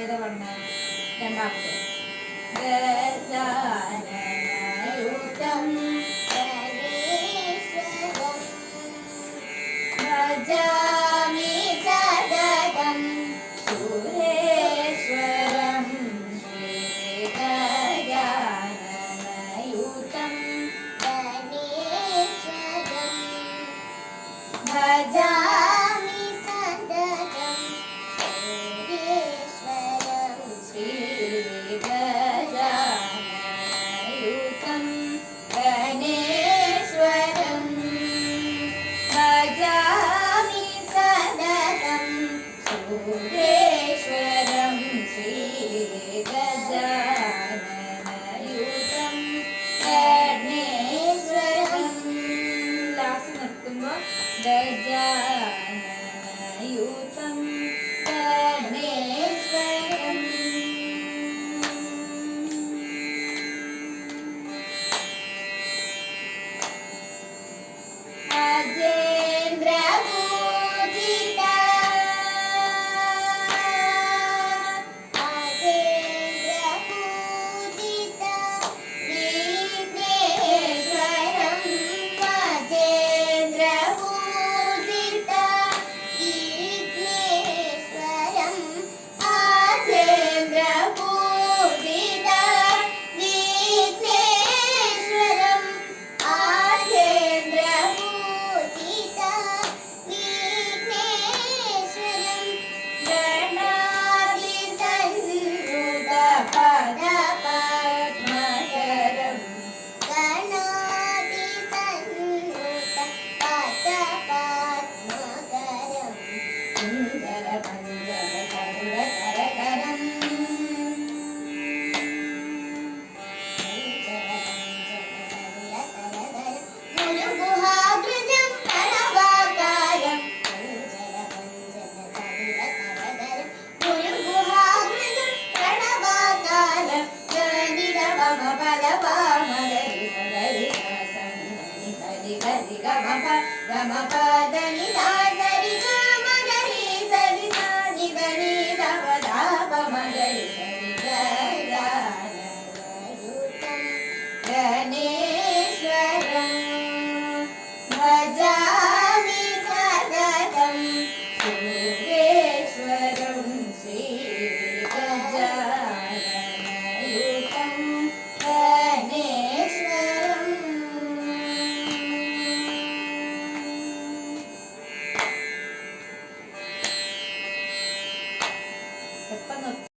ഏതാ പറഞ്ഞ രണ്ടാമത്തെ ഗജാനനയുതം ഭജാമി സതതം സുരേശ്വരം ശ്രീ ഗജാനനയുതം ഗണേശ്വരം ഭജാമി സതതം സുരേശ്വരം ശ്രീ ഗജാനനയുതം ഗണേശ്വരം ഭജാമി സതതം സുരേശ്വരം ശ്രീ ഗജാനനയുതം ഗണേശ്വരം. ലാസ്റ്റ് നിർത്തുമ്പോൾ ഗജാനനയുതം ഗണേശ്വരം. അജേന്ദ്ര പൂജിത അജേന്ദ്ര പൂജിത വിഘ്നേശ്വരം അജേന്ദ്ര പൂജിത വിഘ്നേശ്വരം അജേന്ദ്ര പൂജിത വിഘ്നേശ്വരം അജേന്ദ്ര പൂജിത വിഘ്നേശ്വരം ഗണാധി സന്നുത പദപദ്മകരം ഗണാധി സന്നുത പദപദ്മകരം കുഞ്ചര പഞ്ചര കരുണകരം മുരുഗുഹാഗ്രജം പ്രണവാകാരം മുരുഗുഹാഗ്രജം പ്രണവാകാരം ഗണിതമ പദപാമഗരി സദരി സനി സരി ഗരി ഗമപ ഗമപദനി സരി ഗമഗരി സരി സനി ഗനി ധപദാപമഗരി സരി ഗജാനനയുതം ഗണേ